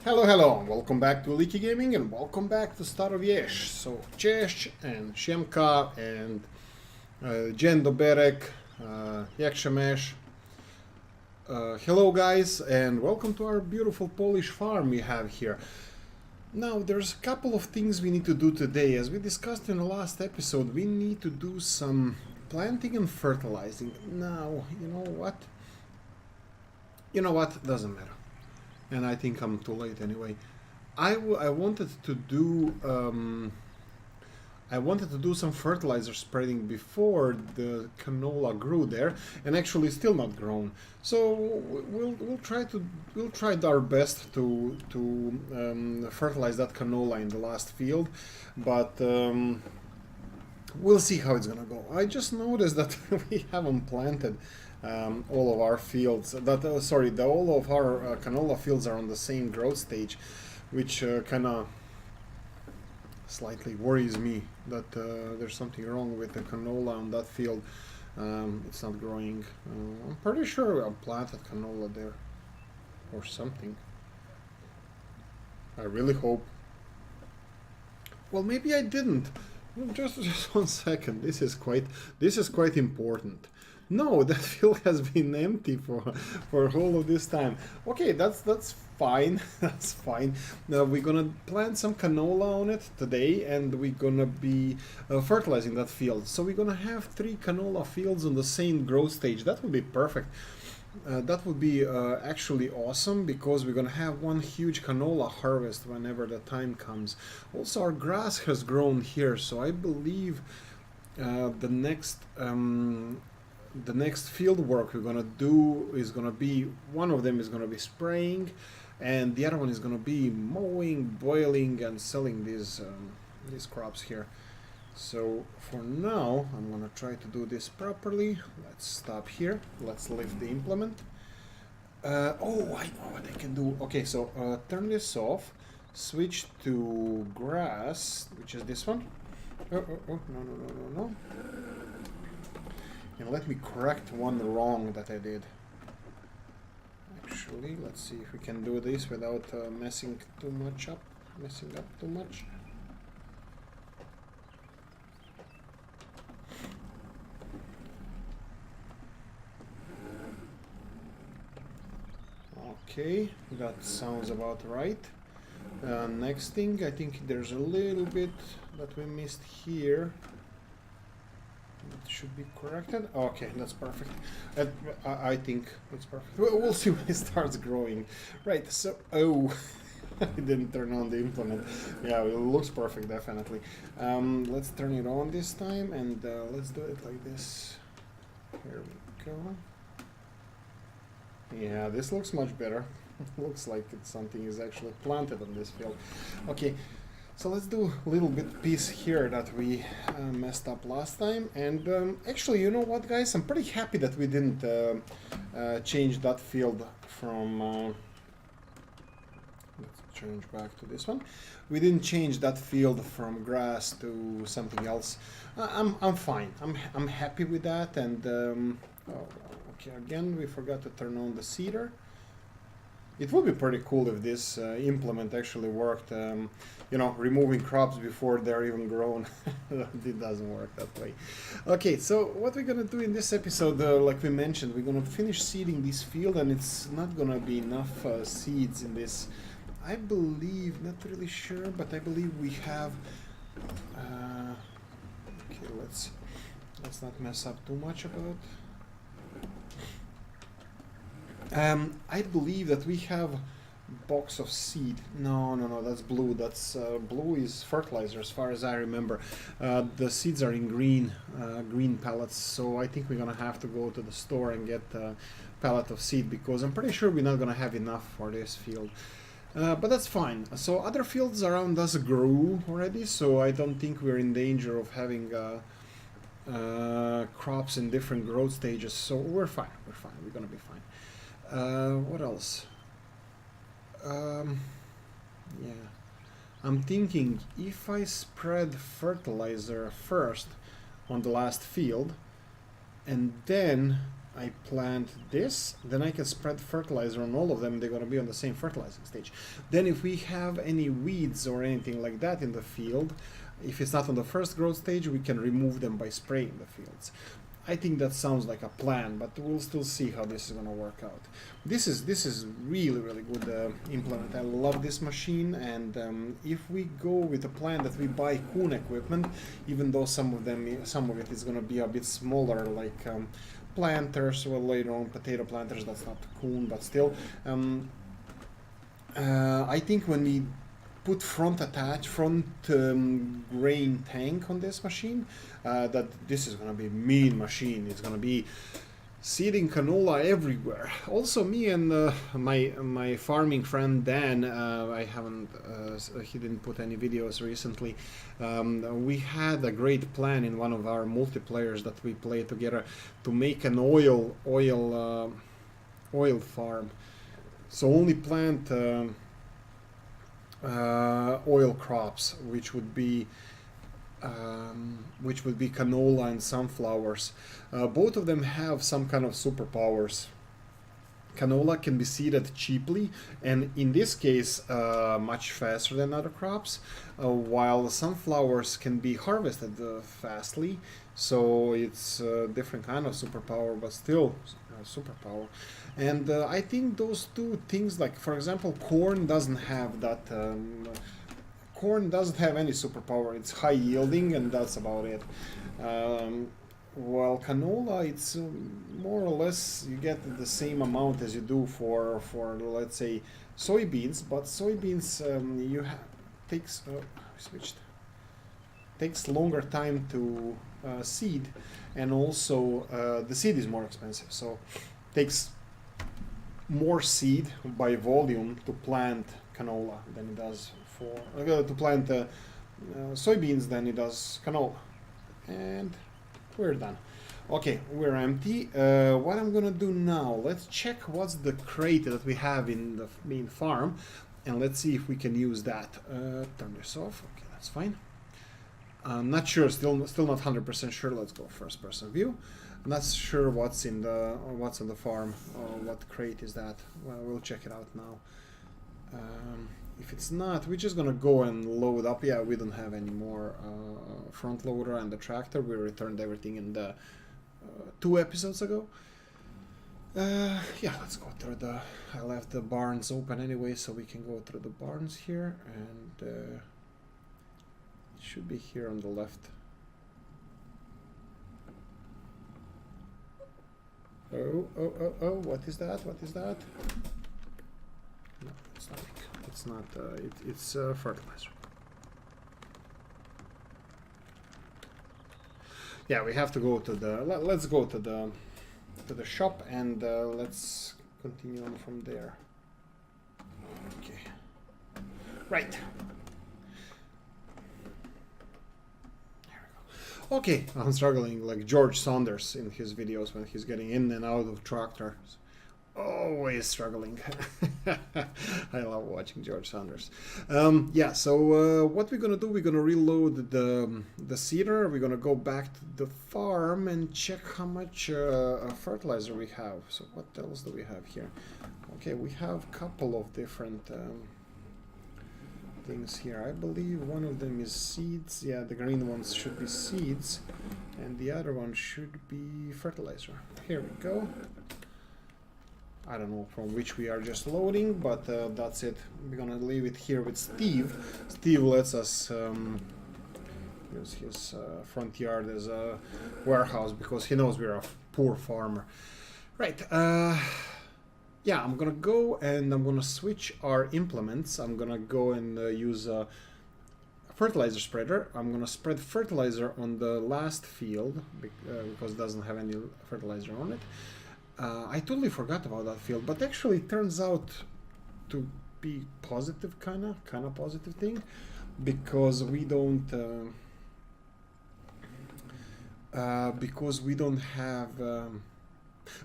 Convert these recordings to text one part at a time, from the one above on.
Hello, hello, welcome back to Oolykee Gaming and welcome back to Starowies. So, cześć and Siemka and Dzień doberek, jak się masz? Hello guys and welcome to our beautiful Polish farm we have here. Now, there's a couple of things we need to do today. As we discussed in the last episode, we need to do some planting and fertilizing. Now, you know what? Doesn't matter. And I think I'm too late anyway. I wanted to do some fertilizer spreading before the canola grew there, and actually still not grown. So we'll try our best to fertilize that canola in the last field, but we'll see how it's gonna go. I just noticed that we haven't planted all of our fields. All of our canola fields are on the same growth stage, which kind of slightly worries me that there's something wrong with the canola on that field. It's not growing. I'm pretty sure I planted canola there or something. I really hope. Well, maybe I didn't. Just 1 second. This is quite important. No, that field has been empty for all of this time. Okay, that's fine. That's fine. Now we're gonna plant some canola on it today, and we're gonna be fertilizing that field. So we're gonna have 3 canola fields on the same growth stage. That would be perfect. That would be actually awesome, because we're gonna have one huge canola harvest whenever the time comes. Also, our grass has grown here, so I believe the next field work we're gonna do is gonna be, one of them is gonna be spraying, and the other one is gonna be mowing, boiling, and selling these crops here. So for now, I'm gonna try to do this properly. Let's stop here. Let's lift the implement. Oh, I know what I can do. Okay, so turn this off, switch to grass, which is this one. No. And let me correct one wrong that I did. Actually, let's see if we can do this without messing up too much. Okay, that sounds about right. Next thing, I think there's a little bit that we missed here. It should be corrected. Okay, that's perfect. I think it's perfect. We'll see when it starts growing. Right, so... Oh, I didn't turn on the implement. Yeah, it looks perfect, definitely. Let's turn it on this time, and let's do it like this. Here we go. Yeah, this looks much better. Looks like something is actually planted on this field. Okay. So let's do a little bit piece here that we messed up last time. And actually, you know what, guys? I'm pretty happy that we didn't change that field from... let's change back to this one. We didn't change that field from grass to something else. I'm fine. I'm happy with that. And oh, okay, again, we forgot to turn on the seeder. It would be pretty cool if this implement actually worked, you know, removing crops before they're even grown. It doesn't work that way. Okay, so what we're gonna do in this episode, like we mentioned, we're gonna finish seeding this field, and it's not gonna be enough seeds in this. I believe, not really sure, but I believe we have... okay, let's not mess up too much about... I believe that we have a box of seed. No, that's blue. That's blue is fertilizer, as far as I remember. The seeds are in green pallets, so I think we're gonna have to go to the store and get a pallet of seed, because I'm pretty sure we're not gonna have enough for this field. But that's fine. So other fields around us grew already, so I don't think we're in danger of having crops in different growth stages. So we're fine. We're gonna be fine. What else? Yeah, I'm thinking if I spread fertilizer first on the last field, and then I plant this, then I can spread fertilizer on all of them. They're going to be on the same fertilizing stage. Then if we have any weeds or anything like that in the field, if it's not on the first growth stage, we can remove them by spraying the fields. I think that sounds like a plan, but we'll still see how this is going to work out. This is really good implement. I love this machine, and if we go with the plan that we buy Kuhn equipment, even though some of it is going to be a bit smaller, like planters, well, later on potato planters, that's not Kuhn, but still, I think when we put front grain tank on this machine, that this is going to be a mean machine. It's going to be seeding canola everywhere. Also, me and my farming friend Dan, I haven't, he didn't put any videos recently. We had a great plan in one of our multiplayers that we play together to make an oil farm. So only plant oil crops, which would be canola and sunflowers. Both of them have some kind of superpowers. Canola can be seeded cheaply, and in this case much faster than other crops, while sunflowers can be harvested fastly. So it's a different kind of superpower, but still superpower. And I think those two things, like for example, corn doesn't have that. Corn doesn't have any superpower. It's high yielding, and that's about it. While canola, it's more or less you get the same amount as you do for let's say soybeans, but soybeans takes longer time to seed, and also the seed is more expensive, so takes more seed by volume to plant canola than it does for to plant soybeans than it does canola. And we're done. Okay, we're empty. What I'm gonna do now, let's check what's the crate that we have in the main farm, and let's see if we can use that. Turn this off. Okay, that's fine. I'm not sure, still not 100% sure. Let's go first person view. I'm not sure what's on the farm. What crate is that? Well, we'll check it out now. If it's not, we're just gonna go and load up. Yeah, we don't have any more front loader and the tractor. We returned everything in the 2 episodes ago. Yeah, let's go through I left the barns open anyway, so we can go through the barns here, and it should be here on the left. Oh, what is that? What is that? No, it's not. It's not. It's fertilizer. Yeah, we have to go to the. Let's go to the shop, and let's continue on from there. Okay. Right. Okay, I'm struggling like George Saunders in his videos when he's getting in and out of tractors. Always struggling. I love watching George Saunders. Yeah, so what we're gonna do, we're gonna reload the seeder. We're gonna go back to the farm and check how much fertilizer we have. So what else do we have here? Okay, we have a couple of different things here. I believe one of them is seeds. Yeah, the green ones should be seeds, and the other one should be fertilizer. Here we go. I don't know from which we are just loading, but that's it. We're gonna leave it here with Steve. Steve lets us use his front yard as a warehouse because he knows we're a poor farmer. Right. Yeah, I'm gonna go and I'm gonna switch our implements. I'm gonna go and use a fertilizer spreader. I'm gonna spread fertilizer on the last field because it doesn't have any fertilizer on it. I totally forgot about that field, but actually it turns out to be positive, kind of positive thing, because we don't have.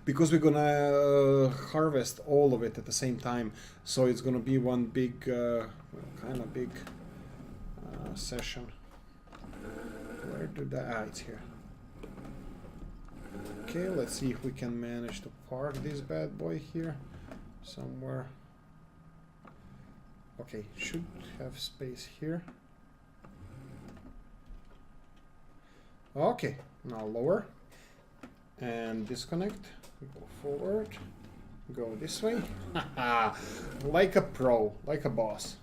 Because we're gonna harvest all of it at the same time, so it's gonna be one big, kind of big session. Where did that? Ah, it's here. Okay, let's see if we can manage to park this bad boy here somewhere. Okay, should have space here. Okay, now lower and disconnect. Go forward. Go this way. Like a pro, like a boss.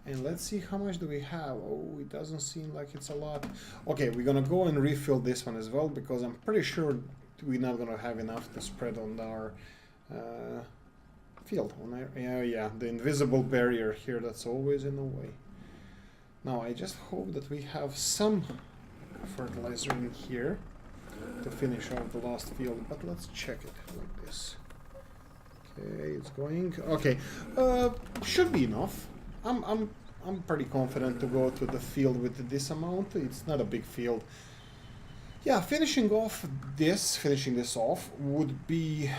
And let's see how much do we have. Oh, it doesn't seem like it's a lot. Okay, we're gonna go and refill this one as well, because I'm pretty sure we're not gonna have enough to spread on our field. Yeah, the invisible barrier here that's always in the way. Now I just hope that we have some fertilizer in here to finish off the last field, but let's check it like this. Okay, it's going. Okay, should be enough. I'm pretty confident to go to the field with this amount. It's not a big field. Yeah, finishing this off would be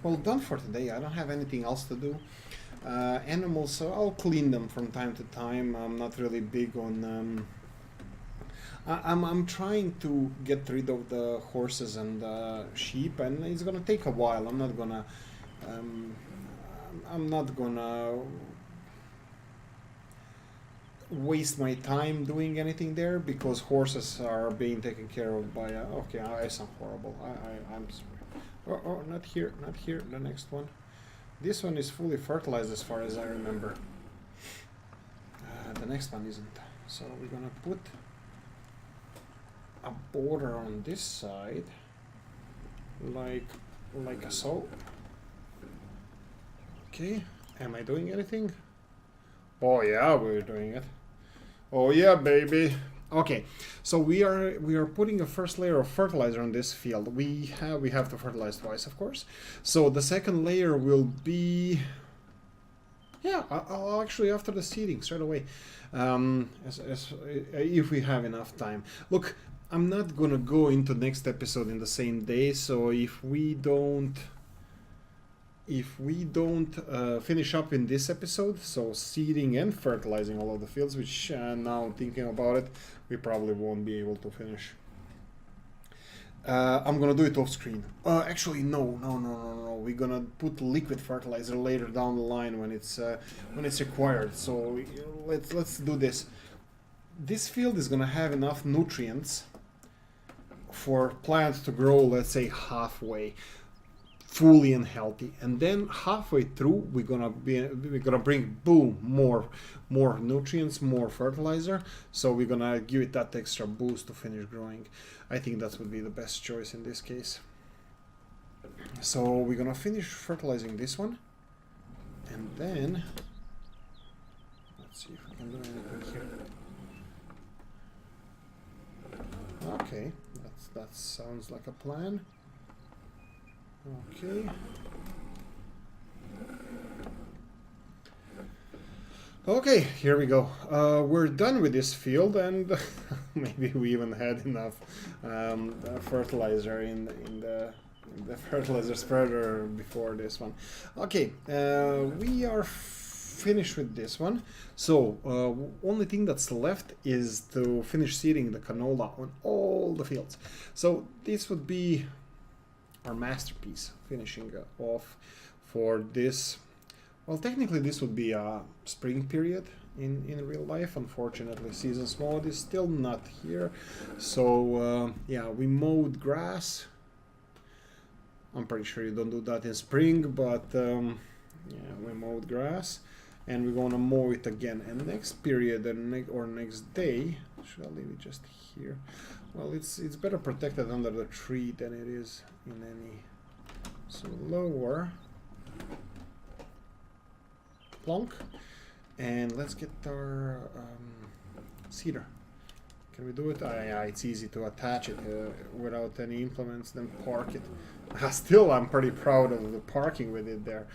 well done for today. I don't have anything else to do. Animals, so I'll clean them from time to time. I'm not really big on. I'm trying to get rid of the horses and sheep, and it's gonna take a while. I'm not gonna waste my time doing anything there, because horses are being taken care of by okay, I sound horrible. I'm sorry. Oh, not here, the next one. This one is fully fertilized as far as I remember. The next one isn't. So we're gonna put a border on this side, like so. Okay, am I doing anything? Oh yeah, we're doing it. Oh yeah, baby. Okay, so we are putting a first layer of fertilizer on this field. We have to fertilize twice, of course. So the second layer will be, yeah, I'll actually after the seeding straight away, if we have enough time. Look, I'm not gonna go into next episode in the same day, so if we don't finish up in this episode, so seeding and fertilizing all of the fields, which now thinking about it, we probably won't be able to finish. I'm gonna do it off screen. Actually, no. We're gonna put liquid fertilizer later down the line when it's required. So let's do this. This field is gonna have enough nutrients for plants to grow, let's say halfway, fully and healthy, and then halfway through we're gonna bring boom more nutrients, more fertilizer, so we're gonna give it that extra boost to finish growing. I think that would be the best choice in this case. So we're gonna finish fertilizing this one, and then let's see if we can do anything here. Okay, that sounds like a plan. Okay. Okay, here we go. We're done with this field, and maybe we even had enough fertilizer in the fertilizer spreader before this one. Okay, we are finished with this one. So only thing that's left is to finish seeding the canola on all the fields. So this would be our masterpiece, finishing off for this. Well, technically this would be a spring period in real life. Unfortunately, season mode is still not here. So yeah, we mowed grass. I'm pretty sure you don't do that in spring, but yeah, we mowed grass, and we're gonna mow it again. And next period or next day, should I leave it just here? Well, it's better protected under the tree than it is in any. So lower, plonk, and let's get our cedar. Can we do it? Yeah, it's easy to attach it without any implements, then park it. Still, I'm pretty proud of the parking with it there.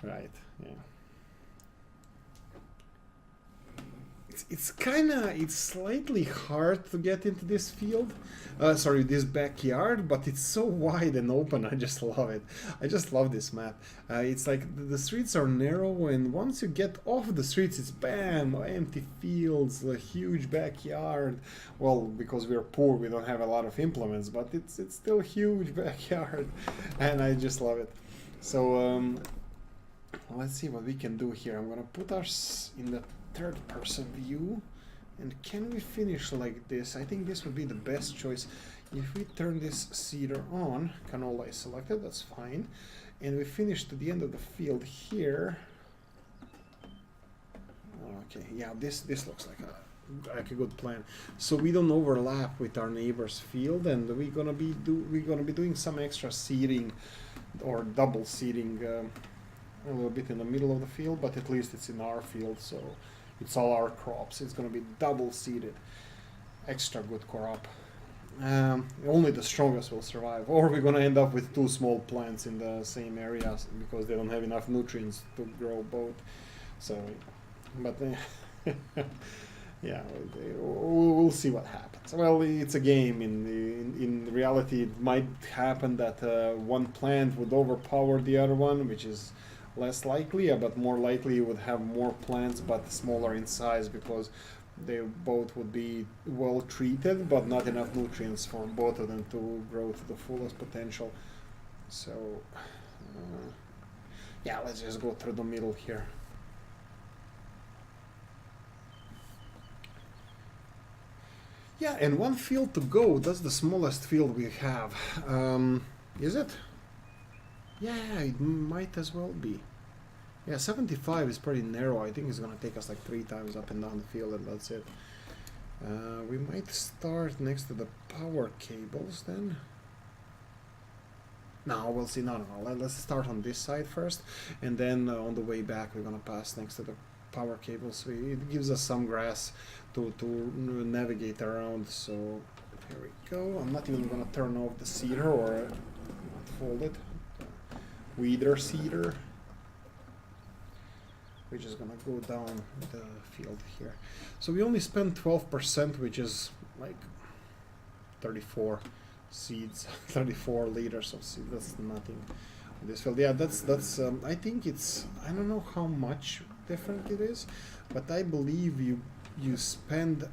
Right, yeah. it's slightly hard to get into this field, sorry, this backyard, but it's so wide and open. I just love it. I just love this map. It's like the streets are narrow, and once you get off the streets, it's bam, empty fields, a huge backyard. Well, because we're poor, we don't have a lot of implements, but it's still a huge backyard, and I just love it. So let's see what we can do here. I'm gonna put us in the third-person view, and can we finish like this? I think this would be the best choice. If we turn this seeder on, canola is selected, that's fine, and we finish to the end of the field here. Okay, yeah, this looks like a good plan. So we don't overlap with our neighbor's field, and we're gonna be doing some extra seeding or double seeding a little bit in the middle of the field, but at least it's in our field, so it's all our crops. It's going to be double seeded. Extra good crop. Only the strongest will survive, or we're going to end up with two small plants in the same area because they don't have enough nutrients to grow both. So, but yeah, we'll see what happens. Well, it's a game. In reality, it might happen that one plant would overpower the other one, which is less likely, but more likely you would have more plants but smaller in size because they both would be well treated but not enough nutrients for both of them to grow to the fullest potential. So yeah, let's just go through the middle here. Yeah, and one field to go. That's the smallest field we have. Is it? Yeah, it might as well be. Yeah, 75 is pretty narrow. I think it's gonna take us like 3 times up and down the field, and that's it. We might start next to the power cables then. No, we'll see. No. Let's start on this side first, and then on the way back we're gonna pass next to the power cables. So it gives us some grass to navigate around. So here we go. I'm not even gonna turn off the seeder or fold it. Weeder seeder. We're just gonna go down the field here. So we only spent 12%, which is like 34 seeds, 34 liters of seed. That's nothing on this field. Yeah, that's I think it's, I don't know how much different it is, but I believe you spend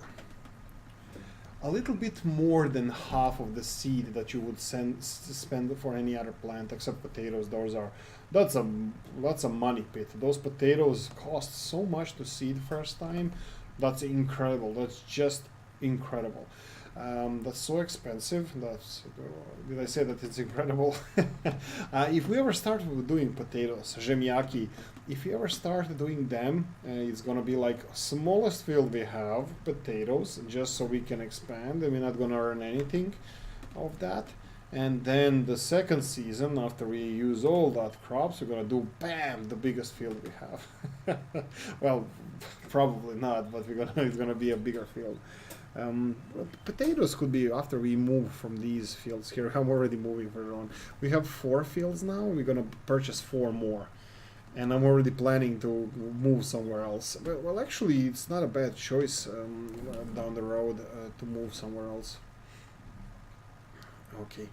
a little bit more than half of the seed that you would spend for any other plant except potatoes. That's a money pit. Those potatoes cost so much to seed first time. That's incredible. That's just incredible. That's so expensive. Did I say that it's incredible? If we ever start doing potatoes, ziemniaki, if you ever start doing them, it's gonna be like smallest field we have, potatoes, just so we can expand, and we're not gonna earn anything of that. And then the second season, after we use all that crops, we're gonna do bam, the biggest field we have. Well, probably not, but it's gonna be a bigger field. Potatoes could be after we move from these fields here. I'm already moving further on. We have 4 fields now. We're gonna purchase 4 more, and I'm already planning to move somewhere else. Well, actually, it's not a bad choice down the road to move somewhere else. Okay,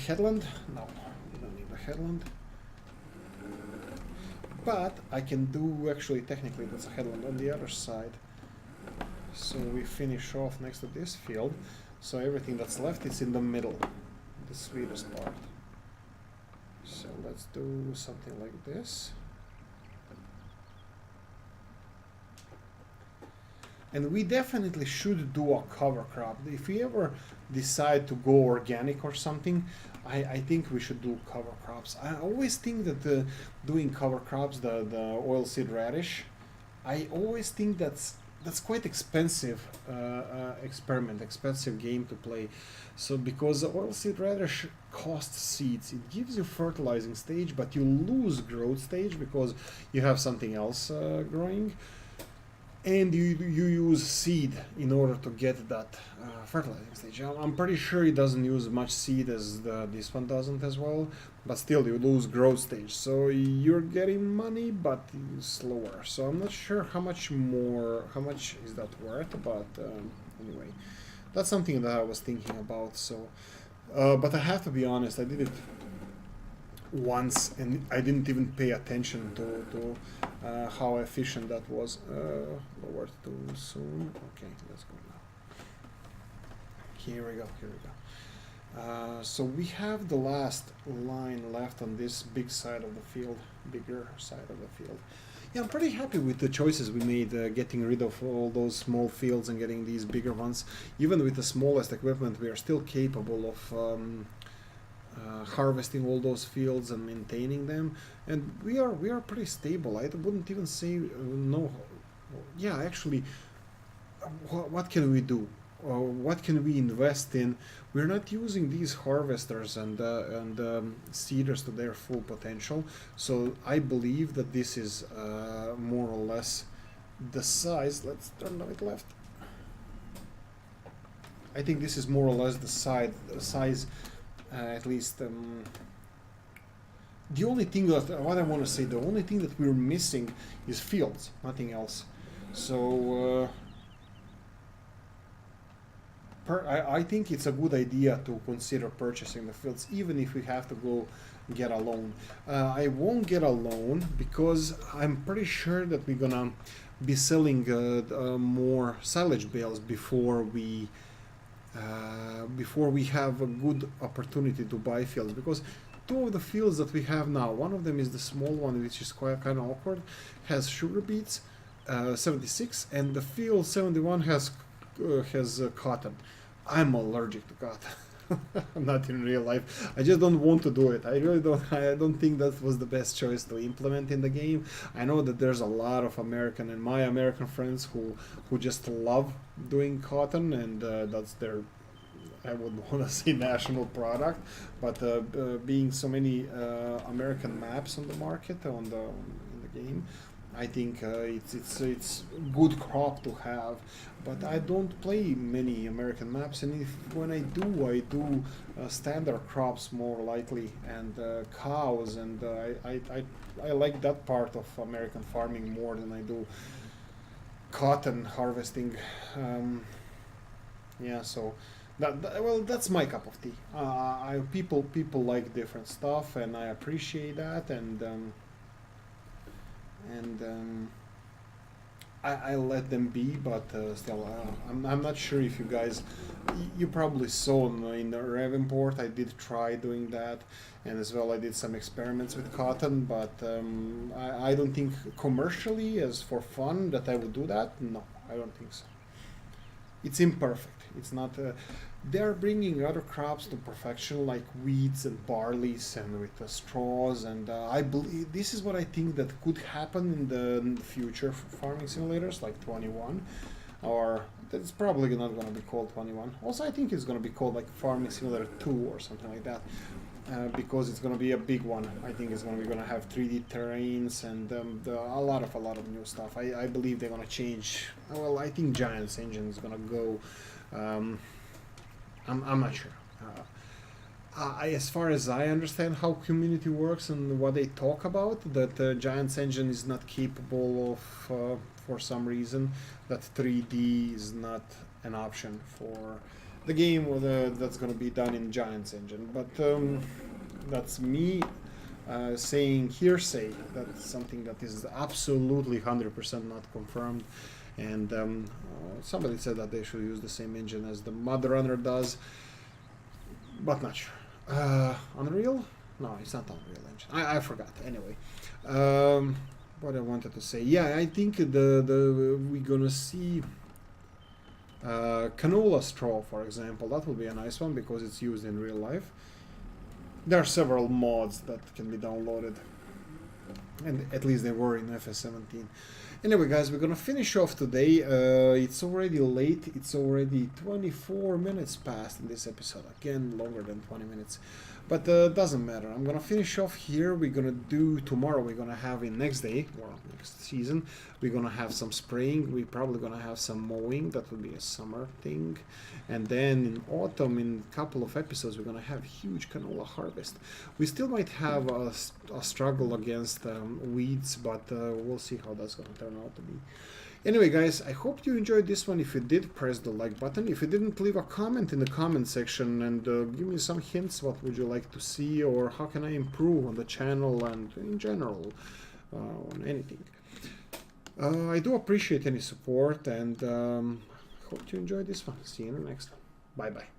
headland? No, we don't need a headland. But I can do, actually, technically, that's a headland on the other side. So we finish off next to this field. So everything that's left is in the middle, the sweetest part. So let's do something like this. And we definitely should do a cover crop. If we ever decide to go organic or something, I think we should do cover crops. I always think that doing cover crops, the oilseed radish, I always think that's quite expensive expensive game to play. So because the oilseed radish costs seeds, it gives you fertilizing stage, but you lose growth stage because you have something else growing. and you use seed in order to get that fertilizing stage. I'm pretty sure it doesn't use much seed as this one doesn't as well, but still you lose growth stage, so you're getting money but slower. So I'm not sure how much is that worth, but anyway, that's something that I was thinking about. So but I have to be honest, I did it once and I didn't even pay attention to how efficient that was. Lowered too soon. Okay, let's go now. Here we go. So we have the last line left on this bigger side of the field. Yeah, I'm pretty happy with the choices we made, getting rid of all those small fields and getting these bigger ones. Even with the smallest equipment, we are still capable of harvesting all those fields and maintaining them, and we are pretty stable. I wouldn't even say no. Yeah, actually, what can we do? What can we invest in? We're not using these harvesters and seeders to their full potential, so I believe that this is more or less the size. Let's turn it left. I think this is more or less the size. At least the only thing that what I want to say, the only thing that we're missing is fields, nothing else. So I think it's a good idea to consider purchasing the fields, even if we have to go get a loan. I won't get a loan because I'm pretty sure that we're gonna be selling more silage bales before we have a good opportunity to buy fields, because two of the fields that we have now, one of them is the small one, which is quite kind of awkward, has sugar beets 76, and the field 71 has cotton. I'm allergic to cotton. Not in real life. I just don't want to do it. I don't think that was the best choice to implement in the game. I know that there's a lot of my American friends who just love doing cotton, and that's their, I wouldn't want to say national product, but being so many American maps on the market in the game, I think it's good crop to have. But I don't play many American maps, and when I do standard crops more likely, and cows, and I like that part of American farming more than I do cotton harvesting. Yeah, so that's my cup of tea. People like different stuff, and I appreciate that, and I let them be, but still, I'm not sure if you guys, you probably saw in the Rev import, I did try doing that, and as well I did some experiments with cotton, but I don't think commercially, as for fun, that I would do that. No, I don't think so. It's imperfect. It's not. They're bringing other crops to perfection, like wheats and barleys, and with the straws. And I believe this is what I think that could happen in the future farming simulators, like 21, or it's probably not going to be called 21. Also, I think it's going to be called like Farming Simulator 2 or something like that. Because it's going to be a big one. I think it's going to have 3D terrains and a lot of new stuff. I believe they're going to change. Well, I think Giant's engine is going to go. I'm not sure. As far as I understand how community works and what they talk about, that Giant's engine is not capable of, for some reason, that 3D is not an option for the game, or that's going to be done in Giant's engine. But that's me saying hearsay. That's something that is absolutely 100% not confirmed. And somebody said that they should use the same engine as the Mud Runner does, but not sure. Unreal? No, it's not Unreal Engine. I forgot. Anyway, what I wanted to say. Yeah, I think we're gonna see canola straw, for example. That will be a nice one because it's used in real life. There are several mods that can be downloaded, and at least they were in FS19. Anyway, guys, we're gonna finish off today. It's already late. It's already 24 minutes past in this episode. Again, longer than 20 minutes. But doesn't matter. I'm gonna finish off here. We're gonna do tomorrow. We're gonna have in next day or next season. We're gonna have some spraying. We're probably gonna have some mowing. That will be a summer thing. And then in autumn, in a couple of episodes, we're gonna have huge canola harvest. We still might have a struggle against weeds, but we'll see how that's gonna turn out to be. Anyway, guys, I hope you enjoyed this one. If you did, press the like button. If you didn't, leave a comment in the comment section and give me some hints. What would you like to see, or how can I improve on the channel and in general on anything. I do appreciate any support, and hope you enjoyed this one. See you in the next one. Bye bye.